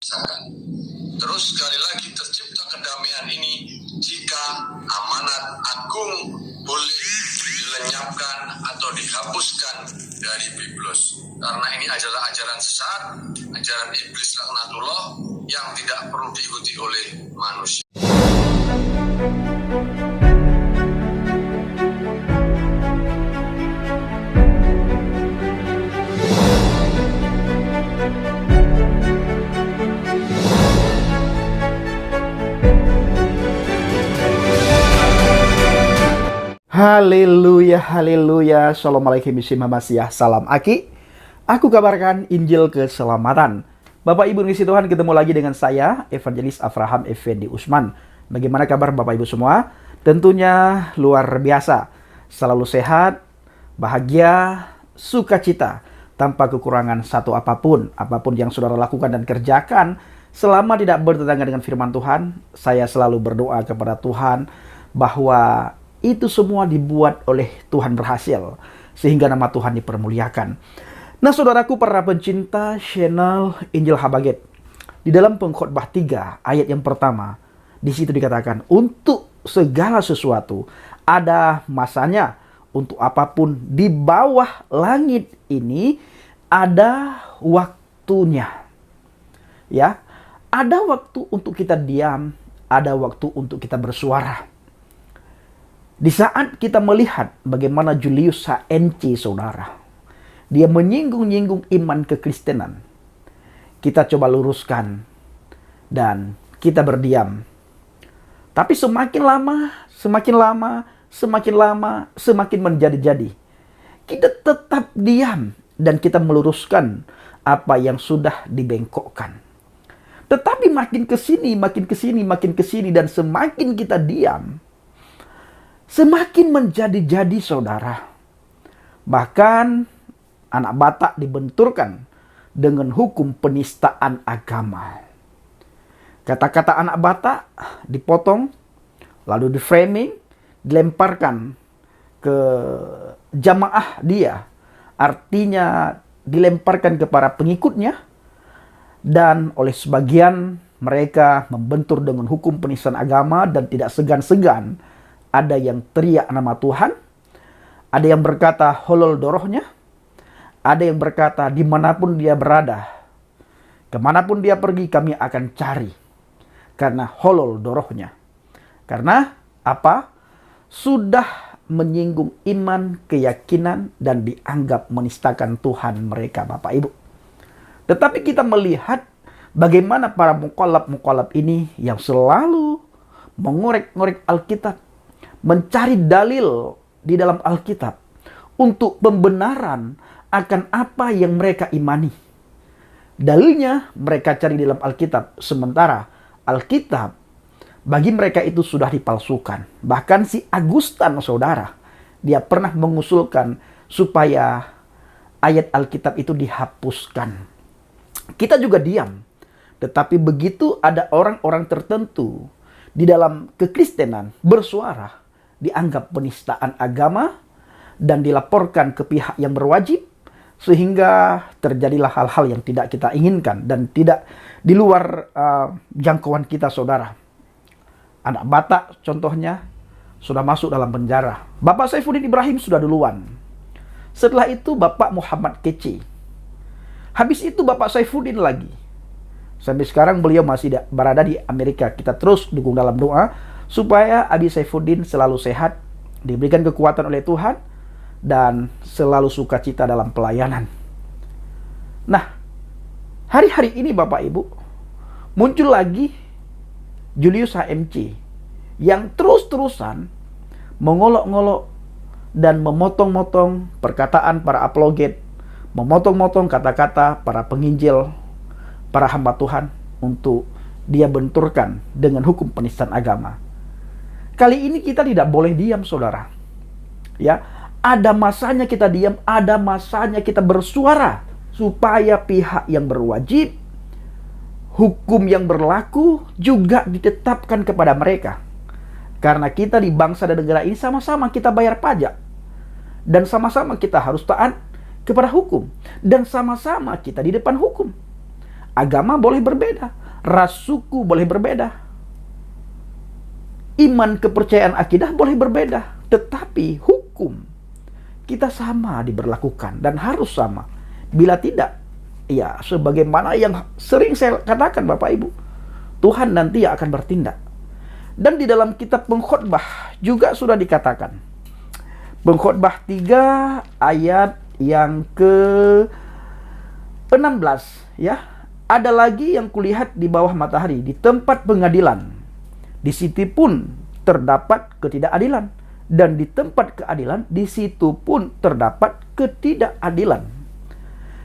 Terus sekali lagi tercipta kedamaian ini jika amanat agung boleh dilenyapkan atau dihapuskan dari Biblos. Karena ini adalah ajaran sesat, ajaran iblis laknatullah yang tidak perlu diikuti oleh manusia. Haleluya, haleluya, Shalom alaikum Bismillahirrahmanirrahim, salam Aki. Aku kabarkan Injil keselamatan. Bapak Ibu ngisi Tuhan, ketemu lagi dengan saya, Evangelis Avraham Effendi Usman. Bagaimana kabar Bapak Ibu semua? Tentunya luar biasa. Selalu sehat, bahagia, sukacita, tanpa kekurangan satu apapun. Apapun yang saudara lakukan dan kerjakan, selama tidak bertentangan dengan firman Tuhan, saya selalu berdoa kepada Tuhan bahwa itu semua dibuat oleh Tuhan berhasil, sehingga nama Tuhan dipermuliakan. Nah saudaraku para pencinta channel Injil Habaget, di dalam Pengkhotbah 3 ayat yang pertama, di situ dikatakan, untuk segala sesuatu ada masanya, untuk apapun di bawah langit ini ada waktunya. Ya, ada waktu untuk kita diam, ada waktu untuk kita bersuara. Di saat kita melihat bagaimana Julius HNC, saudara, dia menyinggung-nyinggung iman kekristenan, kita coba luruskan dan kita berdiam. Tapi semakin lama, semakin menjadi-jadi. Kita tetap diam dan kita meluruskan apa yang sudah dibengkokkan. Tetapi makin kesini, dan semakin kita diam, semakin menjadi-jadi, saudara. Bahkan anak Batak dibenturkan dengan hukum penistaan agama. Kata-kata anak Batak dipotong, lalu di-framing, dilemparkan ke jamaah dia. Artinya dilemparkan kepada pengikutnya, dan oleh sebagian mereka membentur dengan hukum penistaan agama dan tidak segan-segan. Ada yang teriak nama Tuhan, ada yang berkata holol dorohnya, ada yang berkata dimanapun dia berada, kemanapun dia pergi kami akan cari, karena holol dorohnya. Karena apa? Sudah menyinggung iman, keyakinan, dan dianggap menistakan Tuhan mereka, Bapak Ibu. Tetapi kita melihat bagaimana para muqallab ini yang selalu mengorek-ngorek Alkitab, mencari dalil di dalam Alkitab untuk pembenaran akan apa yang mereka imani. Dalilnya mereka cari di dalam Alkitab, sementara Alkitab bagi mereka itu sudah dipalsukan. Bahkan si Agustan, saudara, dia pernah mengusulkan supaya ayat Alkitab itu dihapuskan. Kita juga diam. Tetapi begitu ada orang-orang tertentu di dalam kekristenan bersuara, dianggap penistaan agama dan dilaporkan ke pihak yang berwajib, sehingga terjadilah hal-hal yang tidak kita inginkan dan tidak di luar jangkauan kita, saudara. Anak Batak contohnya sudah masuk dalam penjara. Bapak Saifuddin Ibrahim sudah duluan. Setelah itu Bapak Muhammad Kece. Habis itu Bapak Saifuddin lagi. Sampai sekarang beliau masih berada di Amerika. Kita terus dukung dalam doa supaya Abi Saifuddin selalu sehat, diberikan kekuatan oleh Tuhan, dan selalu sukacita dalam pelayanan. Nah, hari-hari ini Bapak Ibu, muncul lagi Julius HMC yang terus-terusan mengolok-ngolok dan memotong-motong perkataan para apologet, memotong-motong kata-kata para penginjil, para hamba Tuhan untuk dia benturkan dengan hukum penistaan agama. Kali ini kita tidak boleh diam, saudara. Ya, ada masanya kita diam, ada masanya kita bersuara supaya pihak yang berwajib, hukum yang berlaku juga ditetapkan kepada mereka. Karena kita di bangsa dan negara ini sama-sama kita bayar pajak, dan sama-sama kita harus taat kepada hukum, dan sama-sama kita di depan hukum. Agama boleh berbeda, ras suku boleh berbeda, iman kepercayaan akidah boleh berbeda, tetapi hukum kita sama diberlakukan dan harus sama. Bila tidak, ya sebagaimana yang sering saya katakan Bapak Ibu, Tuhan nanti akan bertindak. Dan di dalam kitab Pengkhotbah juga sudah dikatakan. Pengkhotbah 3 ayat yang ke-16 ya. Ada lagi yang kulihat di bawah matahari, di tempat pengadilan. Di situ pun terdapat ketidakadilan, dan di tempat keadilan di situ pun terdapat ketidakadilan.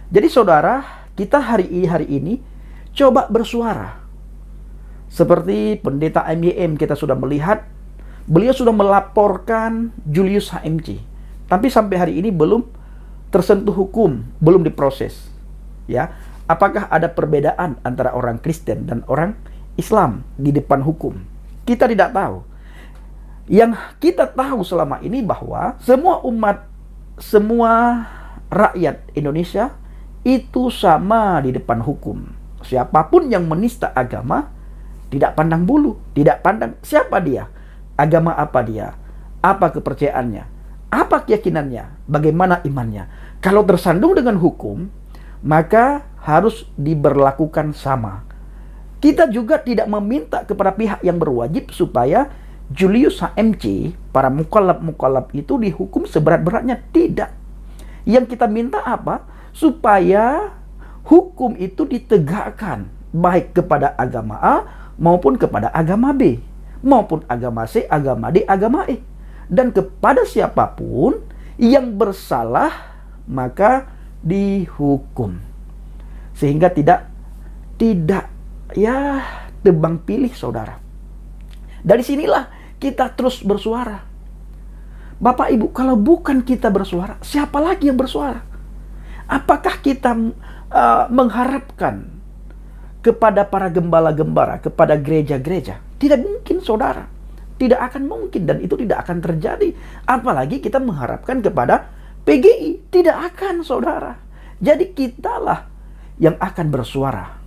Jadi saudara, kita hari ini coba bersuara. Seperti pendeta MYM kita sudah melihat, beliau sudah melaporkan Julius HMC. Tapi sampai hari ini belum tersentuh hukum, belum diproses. Ya, apakah ada perbedaan antara orang Kristen dan orang Islam di depan hukum? Kita tidak tahu. Yang kita tahu selama ini bahwa semua umat, semua rakyat Indonesia itu sama di depan hukum. Siapapun yang menista agama, tidak pandang bulu, tidak pandang siapa dia, agama apa dia, apa kepercayaannya, apa keyakinannya, bagaimana imannya. Kalau tersandung dengan hukum, maka harus diberlakukan sama. Kita juga tidak meminta kepada pihak yang berwajib supaya Julius HMC, para mukallaf itu dihukum seberat-beratnya. Tidak. Yang kita minta apa? Supaya hukum itu ditegakkan, baik kepada agama A maupun kepada agama B, maupun agama C, agama D, agama E. Dan kepada siapapun yang bersalah, maka dihukum. Sehingga tidak ya tebang pilih saudara. Dari sinilah kita terus bersuara. Bapak Ibu, kalau bukan kita bersuara, siapa lagi yang bersuara? Apakah kita mengharapkan kepada para gembala-gembala, kepada gereja-gereja? Tidak mungkin saudara. Tidak akan mungkin, dan itu tidak akan terjadi. Apalagi kita mengharapkan kepada PGI. Tidak akan saudara. Jadi kitalah yang akan bersuara.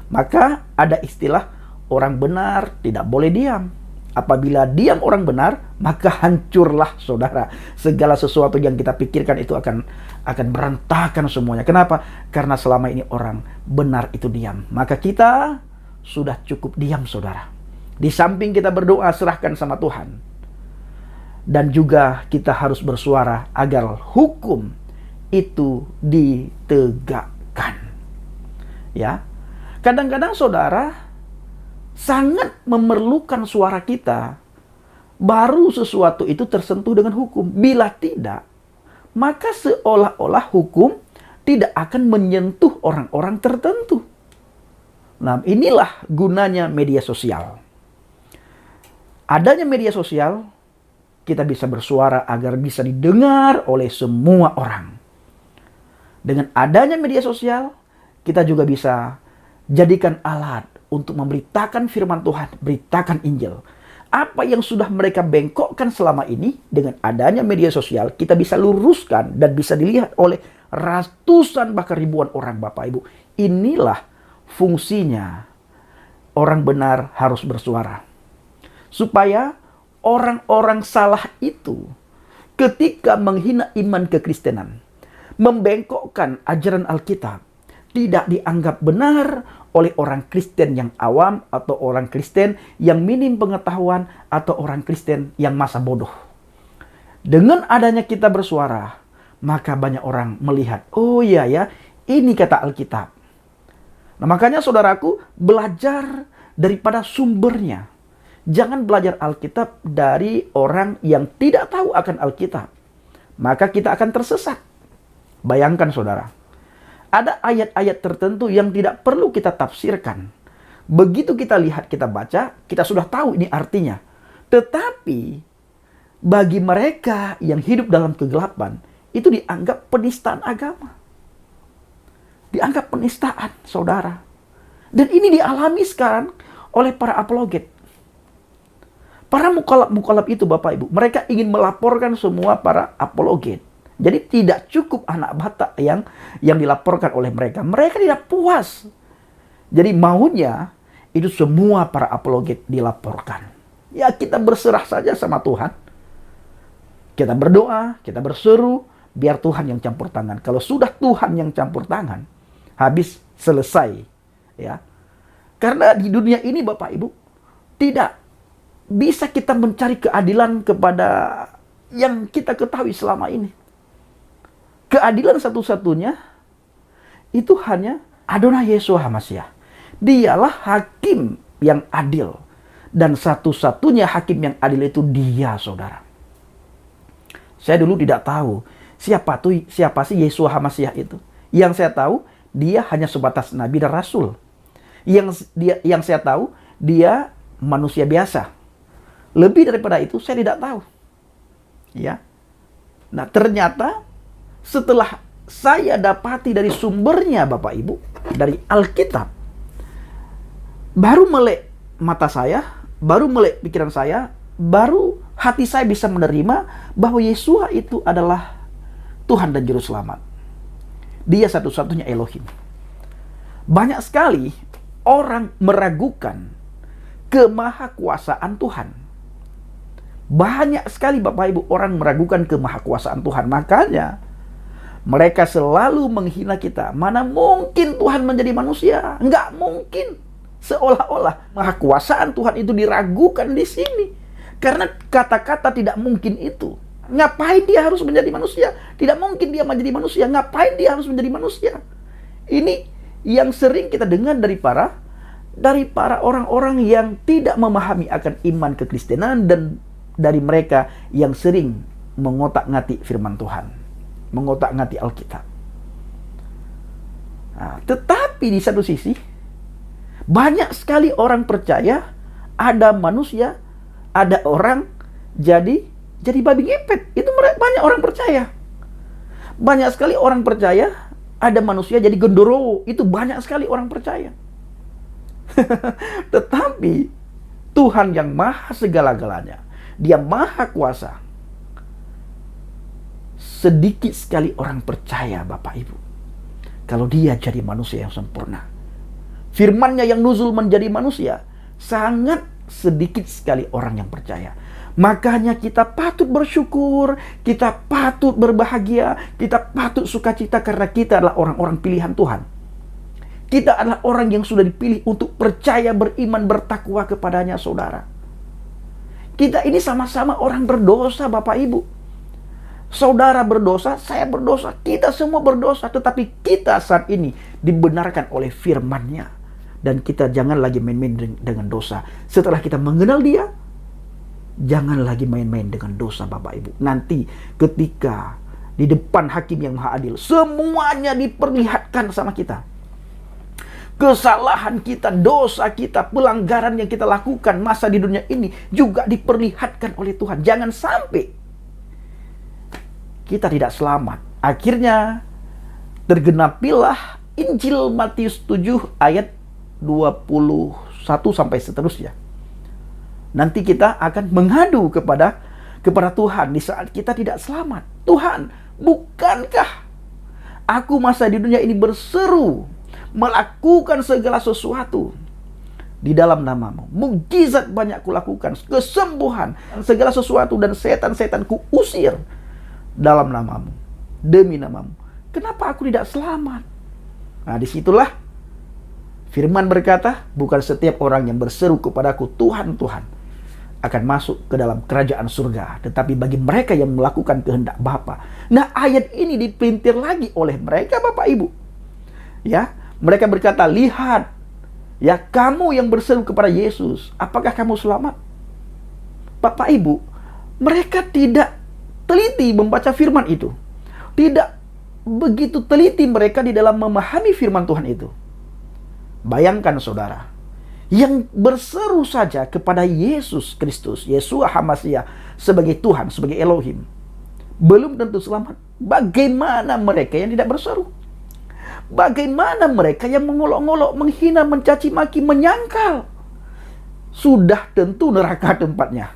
Maka ada istilah orang benar tidak boleh diam. Apabila diam orang benar, maka hancurlah saudara. Segala sesuatu yang kita pikirkan itu akan berantakan semuanya. Kenapa? Karena selama ini orang benar itu diam. Maka kita sudah cukup diam saudara. Di samping kita berdoa, serahkan sama Tuhan. Dan juga kita harus bersuara agar hukum itu ditegakkan. Ya. Kadang-kadang saudara sangat memerlukan suara kita, baru sesuatu itu tersentuh dengan hukum. Bila tidak, maka seolah-olah hukum tidak akan menyentuh orang-orang tertentu. Nah, inilah gunanya media sosial. Adanya media sosial, kita bisa bersuara agar bisa didengar oleh semua orang. Dengan adanya media sosial, kita juga bisa jadikan alat untuk memberitakan firman Tuhan, beritakan Injil. Apa yang sudah mereka bengkokkan selama ini, dengan adanya media sosial, kita bisa luruskan dan bisa dilihat oleh ratusan bahkan ribuan orang Bapak Ibu. Inilah fungsinya orang benar harus bersuara. Supaya orang-orang salah itu ketika menghina iman kekristenan, membengkokkan ajaran Alkitab, tidak dianggap benar oleh orang Kristen yang awam atau orang Kristen yang minim pengetahuan atau orang Kristen yang masa bodoh. Dengan adanya kita bersuara, maka banyak orang melihat, oh iya ya, ini kata Alkitab. Nah, makanya saudaraku, belajar daripada sumbernya. Jangan belajar Alkitab dari orang yang tidak tahu akan Alkitab. Maka kita akan tersesat. Bayangkan saudara. Ada ayat-ayat tertentu yang tidak perlu kita tafsirkan. Begitu kita lihat, kita baca, kita sudah tahu ini artinya. Tetapi bagi mereka yang hidup dalam kegelapan, itu dianggap penistaan agama. Dianggap penistaan, saudara. Dan ini dialami sekarang oleh para apologet. Para mukallaf itu Bapak Ibu, mereka ingin melaporkan semua para apologet. Jadi tidak cukup anak Batak yang dilaporkan oleh mereka. Mereka tidak puas Jadi maunya itu semua para apologet dilaporkan. Ya kita berserah saja sama Tuhan. Kita berdoa, kita berseru, biar Tuhan yang campur tangan. Kalau sudah Tuhan yang campur tangan, habis, selesai. Ya. Karena di dunia ini Bapak Ibu, tidak bisa kita mencari keadilan kepada yang kita ketahui selama ini. Keadilan satu-satunya itu hanya Adonai Yesus HaMashiach. Dialah hakim yang adil. Dan satu-satunya hakim yang adil itu Dia, saudara. Saya dulu tidak tahu siapa sih Yesus HaMashiach itu. Yang saya tahu, Dia hanya sebatas nabi dan rasul. Yang saya tahu, Dia manusia biasa. Lebih daripada itu saya tidak tahu. Ya. Nah, ternyata setelah saya dapati dari sumbernya Bapak Ibu, dari Alkitab, baru melek mata saya, baru melek pikiran saya, baru hati saya bisa menerima bahwa Yeshua itu adalah Tuhan dan Juru Selamat. Dia satu-satunya Elohim. Banyak sekali orang meragukan kemahakuasaan Tuhan. Banyak sekali Bapak Ibu orang meragukan kemahakuasaan Tuhan. Makanya mereka selalu menghina kita. Mana mungkin Tuhan menjadi manusia? Enggak mungkin. Seolah-olah mahakuasaan Tuhan itu diragukan di sini. Karena kata-kata tidak mungkin itu. Ngapain Dia harus menjadi manusia? Tidak mungkin Dia menjadi manusia. Ngapain Dia harus menjadi manusia? Ini yang sering kita dengar dari para orang-orang yang tidak memahami akan iman kekristenan, dan dari mereka yang sering mengotak-ngatik firman Tuhan, mengotak-ngatik Alkitab. Nah, tetapi di satu sisi, banyak sekali orang percaya ada manusia, ada orang jadi babi ngepet. Itu banyak orang percaya. Banyak sekali orang percaya ada manusia jadi gendero. Itu banyak sekali orang percaya. Tetapi Tuhan yang maha segala-galanya, Dia maha kuasa, sedikit sekali orang percaya Bapak Ibu kalau Dia jadi manusia yang sempurna. Firman-Nya yang nuzul menjadi manusia, sangat sedikit sekali orang yang percaya. Makanya kita patut bersyukur, kita patut berbahagia, kita patut sukacita karena kita adalah orang-orang pilihan Tuhan. Kita adalah orang yang sudah dipilih untuk percaya, beriman, bertakwa kepadanya, saudara. Kita ini sama-sama orang berdosa, Bapak Ibu. Saudara berdosa, saya berdosa, kita semua berdosa. Tetapi kita saat ini dibenarkan oleh firman-Nya. Dan kita jangan lagi main-main dengan dosa. Setelah kita mengenal Dia, jangan lagi main-main dengan dosa, Bapak Ibu. Nanti ketika di depan hakim yang maha adil, semuanya diperlihatkan sama kita. Kesalahan kita, dosa kita, pelanggaran yang kita lakukan masa di dunia ini juga diperlihatkan oleh Tuhan. Jangan sampai kita tidak selamat. Akhirnya tergenapilah Injil Matius 7 ayat 21 sampai seterusnya. Nanti kita akan mengadu kepada Tuhan di saat kita tidak selamat. Tuhan, bukankah aku masa di dunia ini berseru, melakukan segala sesuatu di dalam nama-Mu. Mukjizat banyak kulakukan, kesembuhan, segala sesuatu, dan setan-setan ku usir dalam nama-Mu, demi nama-Mu. Kenapa aku tidak selamat? Nah, disitulah firman berkata, bukan setiap orang yang berseru kepadaku, Tuhan, Tuhan, akan masuk ke dalam kerajaan surga, tetapi bagi mereka yang melakukan kehendak Bapa. Nah, ayat ini dipelintir lagi oleh mereka, Bapak Ibu. Ya, mereka berkata, lihat, ya kamu yang berseru kepada Yesus, apakah kamu selamat? Bapak Ibu, mereka tidak teliti membaca firman itu. Tidak begitu teliti mereka di dalam memahami firman Tuhan itu. Bayangkan saudara, yang berseru saja kepada Yesus Kristus, Yeshua HaMashiach sebagai Tuhan, sebagai Elohim, belum tentu selamat. Bagaimana mereka yang tidak berseru? Bagaimana mereka yang mengolok-olok, menghina, mencaci maki, menyangkal? Sudah tentu neraka tempatnya.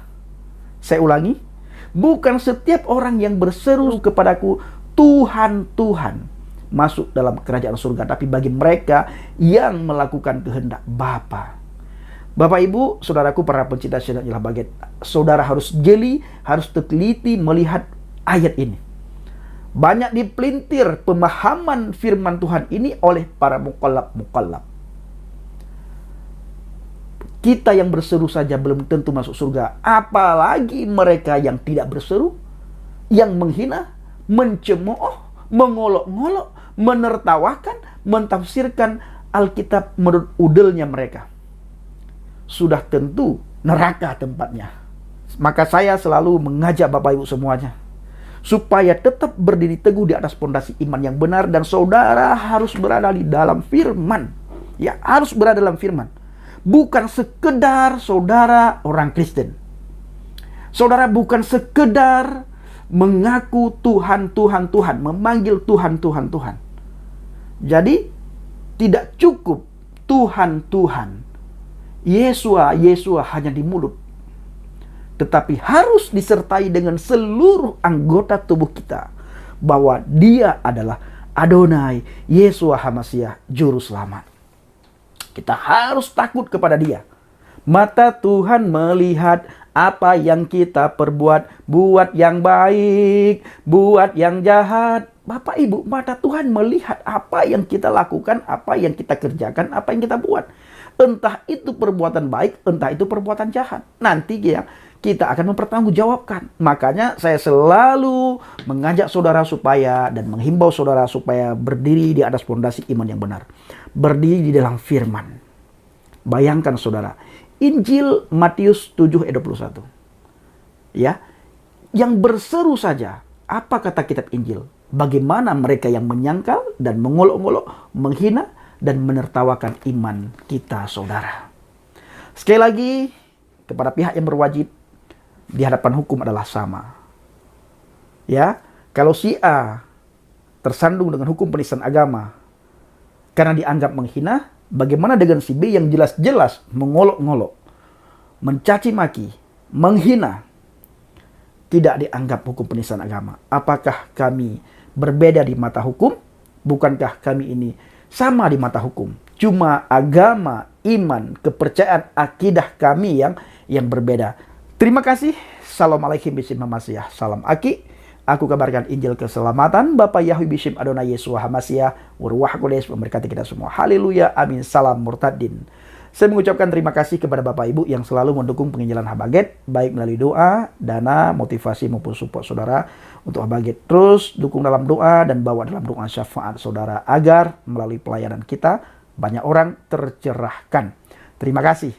Saya ulangi, bukan setiap orang yang berseru kepadaku, Tuhan, Tuhan, masuk dalam kerajaan surga, tapi bagi mereka yang melakukan kehendak Bapa. Bapak Ibu, saudaraku para pencinta channel Injil Habaget, saudara harus jeli, harus teliti melihat ayat ini. Banyak dipelintir pemahaman firman Tuhan ini oleh para mukallaf. Kita yang berseru saja belum tentu masuk surga, apalagi mereka yang tidak berseru, yang menghina, mencemooh, mengolok-ngolok, menertawakan, mentafsirkan Alkitab menurut udelnya mereka. Sudah tentu neraka tempatnya. Maka saya selalu mengajak Bapak Ibu semuanya supaya tetap berdiri teguh di atas pondasi iman yang benar, dan saudara harus berada di dalam firman. Ya, harus berada dalam firman. Bukan sekedar saudara orang Kristen. Saudara bukan sekedar mengaku Tuhan, memanggil Tuhan. Jadi tidak cukup Tuhan, Yesua hanya di mulut, tetapi harus disertai dengan seluruh anggota tubuh kita bahwa Dia adalah Adonai, Yesua HaMasiah, Juru Selamat. Kita harus takut kepada Dia. Mata Tuhan melihat apa yang kita perbuat, buat yang baik, buat yang jahat. Bapak Ibu, mata Tuhan melihat apa yang kita lakukan, apa yang kita kerjakan, apa yang kita buat. Entah itu perbuatan baik, entah itu perbuatan jahat. Nanti ya, kita akan mempertanggungjawabkan. Makanya saya selalu mengajak saudara supaya dan menghimbau saudara supaya berdiri di atas pondasi iman yang benar. Berdiri di dalam firman. Bayangkan saudara, Injil Matius 7 ayat 21. Ya, yang berseru saja, apa kata kitab Injil? Bagaimana mereka yang menyangkal dan mengolok-olok, menghina dan menertawakan iman kita, saudara. Sekali lagi, kepada pihak yang berwajib di hadapan hukum adalah sama. Ya, kalau si A tersandung dengan hukum penistaan agama karena dianggap menghina, bagaimana dengan si B yang jelas-jelas mengolok-ngolok, mencaci maki, menghina, tidak dianggap hukum penistaan agama? Apakah kami berbeda di mata hukum? Bukankah kami ini sama di mata hukum? Cuma agama, iman, kepercayaan, akidah kami yang berbeda. Terima kasih. Assalamualaikum warahmatullahi wabarakatuh. Salam Aki. Aku kabarkan Injil keselamatan. Bapak Yahweh Bishim Adonai Yesua HaMasiah. Waruah Kodes memberkati kita semua. Haleluya. Amin. Salam murtadin. Saya mengucapkan terima kasih kepada Bapak Ibu yang selalu mendukung penginjilan Habaget, baik melalui doa, dana, motivasi maupun support saudara untuk Habaget. Terus dukung dalam doa dan bawa dalam doa syafaat saudara agar melalui pelayanan kita banyak orang tercerahkan. Terima kasih.